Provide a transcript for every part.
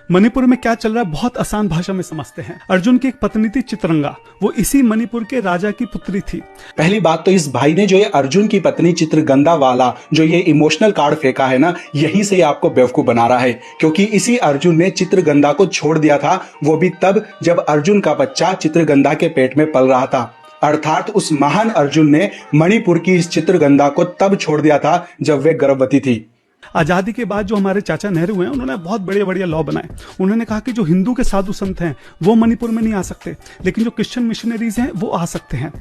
मणिपुर में क्या चल रहा है बहुत आसान भाषा में समझते हैं। अर्जुन की एक पत्नी थी चित्रंगा, वो इसी मणिपुर के राजा की पुत्री थी। पहली बात तो इस भाई ने जो ये अर्जुन की पत्नी चित्रगंधा वाला जो ये इमोशनल कार्ड फेंका है ना, यहीं से आपको बेवकूफ बना रहा है, क्योंकि इसी अर्जुन ने चित्रगंधा को छोड़ दिया था, वो भी तब जब अर्जुन का बच्चा चित्रगंधा के पेट में पल रहा था। अर्थात उस महान अर्जुन ने मणिपुर की इस चित्रगंधा को तब छोड़ दिया था जब वे गर्भवती थी। आजादी के बाद जो हमारे चाचा नेहरू हैं, उन्होंने बहुत बढ़िया बढ़िया लॉ बनाए। उन्होंने कहा कि जो हिंदू के साधु संत हैं वो मणिपुर में नहीं आ सकते, लेकिन जो क्रिश्चियन मिशनरीज हैं वो आ सकते हैं।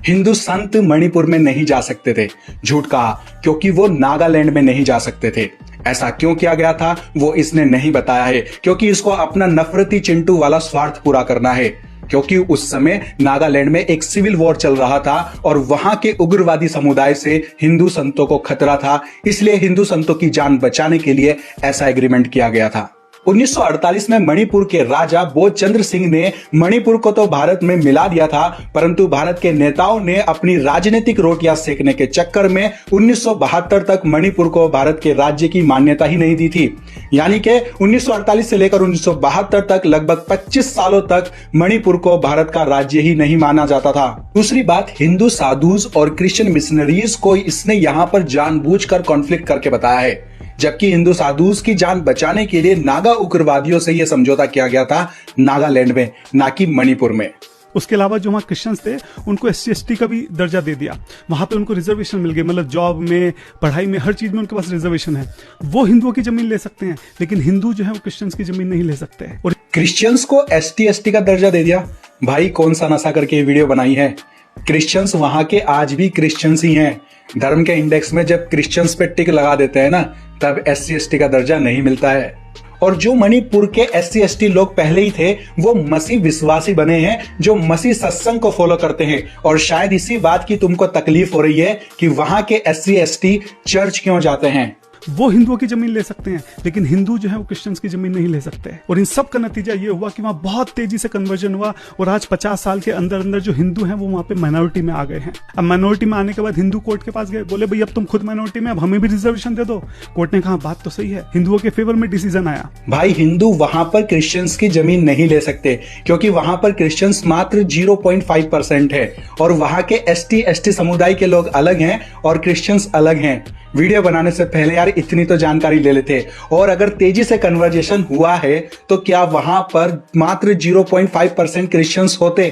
हिंदू संत मणिपुर में नहीं जा सकते थे, झूठ कहा, क्योंकि वो नागालैंड में नहीं जा सकते थे। ऐसा क्यों किया गया था वो इसने नहीं बताया है, क्योंकि इसको अपना नफरती चिंटू वाला स्वार्थ पूरा करना है। क्योंकि उस समय नागालैंड में एक सिविल वॉर चल रहा था और वहां के उग्रवादी समुदाय से हिंदू संतों को खतरा था, इसलिए हिंदू संतों की जान बचाने के लिए ऐसा एग्रीमेंट किया गया था। 1948 में मणिपुर के राजा बोधचंद्र सिंह ने मणिपुर को तो भारत में मिला दिया था, परंतु भारत के नेताओं ने अपनी राजनीतिक रोटियां सेकने के चक्कर में 1972 तक मणिपुर को भारत के राज्य की मान्यता ही नहीं दी थी। यानी कि 1948 से लेकर 1972 तक लगभग 25 सालों तक मणिपुर को भारत का राज्य ही नहीं माना जाता था। दूसरी बात, हिंदू साधुज और क्रिश्चियन मिशनरीज को इसने यहाँ पर जानबूझकर कॉन्फ्लिक्ट करके बताया है, जबकि हिंदू साधुज की जान बचाने के लिए नागा उग्रवादियों से यह समझौता किया गया था नागालैंड में, ना कि मणिपुर में। उसके अलावा जो वहाँ क्रिश्चियंस थे उनको SC/ST का भी दर्जा दे दिया, वहां पे उनको रिजर्वेशन मिल गए, मतलब जॉब में, पढ़ाई में, हर चीज में उनके पास रिजर्वेशन है। वो हिंदुओं की जमीन ले सकते हैं, लेकिन हिंदू जो है वो क्रिश्चियंस की जमीन नहीं ले सकते। और क्रिश्चियंस को ST/ST का दर्जा दे दिया। भाई कौन सा नशा करके ये वीडियो बनाई है? क्रिश्चियंस वहां के आज भी क्रिश्चियंस ही हैं। धर्म के इंडेक्स में जब क्रिश्चियंस पे टिक लगा देते हैं ना, तब SC/ST का दर्जा नहीं मिलता है। और जो मणिपुर के SC/ST लोग पहले ही थे वो मसीह विश्वासी बने हैं, जो मसीह सत्संग को फॉलो करते हैं। और शायद इसी बात की तुमको तकलीफ हो रही है कि वहां के SC/ST चर्च क्यों जाते हैं। वो हिंदुओं की जमीन ले सकते हैं, लेकिन हिंदू जो है वो क्रिश्चियंस की जमीन नहीं ले सकते। और इन सब का नतीजा ये हुआ कि वहां बहुत तेजी से कन्वर्जन हुआ और आज 50 साल के अंदर अंदर जो हिंदू हैं वो वहां पे माइनॉरिटी में आ गए हैं। अब माइनॉरिटी में आने के बाद हिंदू कोर्ट के पास गए, बोले भाई अब तुम खुद माइनॉरिटी में, अब हमें भी रिजर्वेशन दे दो। कोर्ट ने कहा बात तो सही है, हिंदुओं के फेवर में डिसीजन आया। भाई हिंदू वहां पर क्रिश्चियंस की जमीन नहीं ले सकते, क्योंकि वहां पर क्रिश्चियंस मात्र 0.5% है और वहां के ST/ST समुदाय के लोग अलग हैं और क्रिश्चियंस अलग हैं। वीडियो बनाने से पहले यार इतनी तो जानकारी ले लेते। और अगर तेजी से कन्वर्जेशन हुआ है तो क्या वहां पर मात्र 0.5% क्रिश्चियंस होते?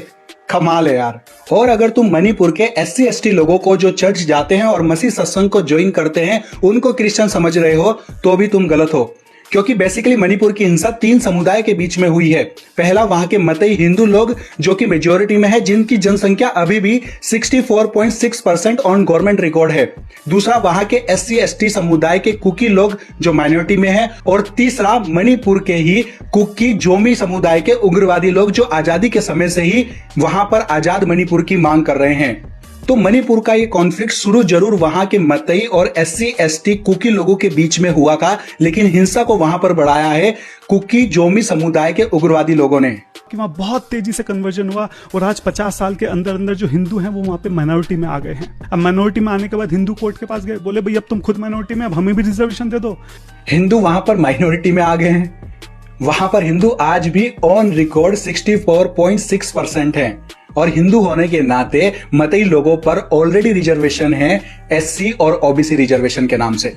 कमाल है यार। और अगर तुम मणिपुर के SC/ST लोगों को जो चर्च जाते हैं और मसीह सत्संग को ज्वाइन करते हैं उनको क्रिश्चियन समझ रहे हो तो भी तुम गलत हो, क्योंकि बेसिकली मणिपुर की हिंसा 3 समुदाय के बीच में हुई है। पहला वहां के मतई हिंदू लोग जो कि मेजोरिटी में है, जिनकी जनसंख्या अभी भी 64.6% ऑन गवर्नमेंट रिकॉर्ड है। दूसरा वहां के SC/ST समुदाय के कुकी लोग जो माइनॉरिटी में है। और तीसरा मणिपुर के ही कुकी जोमी समुदाय के उग्रवादी लोग जो आजादी के समय से ही वहां पर आजाद मणिपुर की मांग कर रहे हैं। तो मणिपुर का ये कॉन्फ्लिक्ट शुरू जरूर वहां के मतई और SC/ST कुकी लोगों के बीच में हुआ था, लेकिन हिंसा को वहां पर बढ़ाया है कुकी जोमी समुदाय के उग्रवादी लोगों ने। कि वहां बहुत तेजी से कन्वर्जन हुआ और आज 50 साल के अंदर अंदर जो हिंदू हैं वो वहां पे माइनॉरिटी में आ गए हैं। अब माइनॉरिटी में आने के बाद हिंदू कोर्ट के पास गए, बोले भाई अब तुम खुद माइनॉरिटी में, अब हमें भी रिजर्वेशन दे दो। हिंदू वहां पर माइनॉरिटी में आ गए हैं। वहां पर हिंदू आज भी ऑन रिकॉर्ड 64.6% है और हिंदू होने के नाते मतई लोगों पर ऑलरेडी रिजर्वेशन है SC और OBC रिजर्वेशन के नाम से।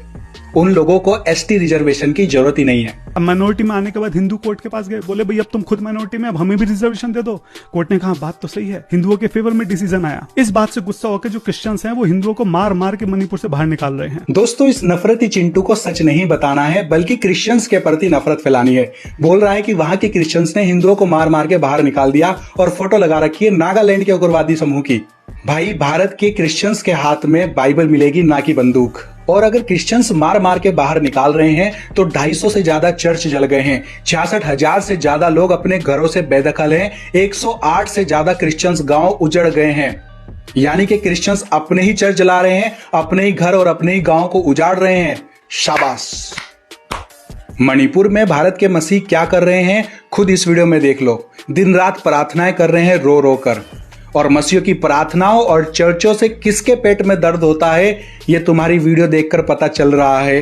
उन लोगों को ST रिजर्वेशन की जरूरत ही नहीं है। अब माइनॉरिटी में आने के बाद हिंदू कोर्ट के पास गए, बोले भाई अब तुम खुद माइनॉरिटी में, अब हमें भी रिजर्वेशन दे दो। कोर्ट ने कहा बात तो सही है, हिंदुओं के फेवर में डिसीजन आया। इस बात से गुस्सा होकर जो क्रिश्चियंस हैं वो हिंदुओं को मार मार के मणिपुर से बाहर निकाल रहे हैं। दोस्तों इस नफरती चिंटू को सच नहीं बताना है, बल्कि क्रिश्चियंस के प्रति नफरत फैलानी है। बोल रहा है कि वहां के क्रिश्चियंस ने हिंदुओं को मार मार के बाहर निकाल दिया और फोटो लगा रखी है नागालैंड के उग्रवादी समूह की। भाई भारत के क्रिश्चियंस के हाथ में बाइबल मिलेगी, ना कि बंदूक। और अगर क्रिश्चियंस मार मार के बाहर निकाल रहे हैं तो 250 से ज्यादा चर्च जल गए हैं, 66,000 से ज्यादा लोग अपने घरों से बेदखल हैं, 108 से ज्यादा क्रिश्चियंस गांव उजड़ गए हैं। यानी कि क्रिश्चियंस अपने ही चर्च जला रहे हैं, अपने ही घर और अपने ही गांव को उजाड़ रहे हैं। शाबाश। मणिपुर में भारत के मसीह क्या कर रहे हैं खुद इस वीडियो में देख लो। दिन रात प्रार्थनाएं कर रहे हैं रो रो कर। और मसीहों की प्रार्थनाओं और चर्चों से किसके पेट में दर्द होता है ये तुम्हारी वीडियो देखकर पता चल रहा है।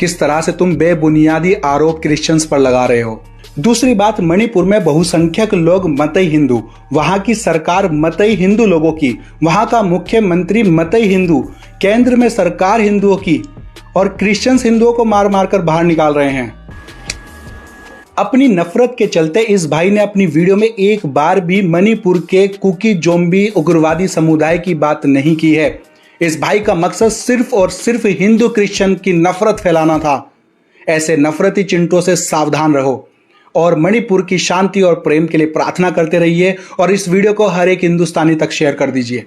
किस तरह से तुम बेबुनियादी आरोप क्रिश्चियंस पर लगा रहे हो। दूसरी बात, मणिपुर में बहुसंख्यक लोग मतई हिंदू, वहां की सरकार मतई हिंदू लोगों की, वहां का मुख्यमंत्री मतई हिंदू, केंद्र में सरकार हिंदुओं की, और क्रिश्चियंस हिंदुओं को मार मार कर बाहर निकाल रहे हैं। अपनी नफरत के चलते इस भाई ने अपनी वीडियो में एक बार भी मणिपुर के कुकी जोम्बी उग्रवादी समुदाय की बात नहीं की है। इस भाई का मकसद सिर्फ और सिर्फ हिंदू क्रिश्चियन की नफरत फैलाना था। ऐसे नफरती चिंटों से सावधान रहो और मणिपुर की शांति और प्रेम के लिए प्रार्थना करते रहिए और इस वीडियो को हर एक हिंदुस्तानी तक शेयर कर दीजिए।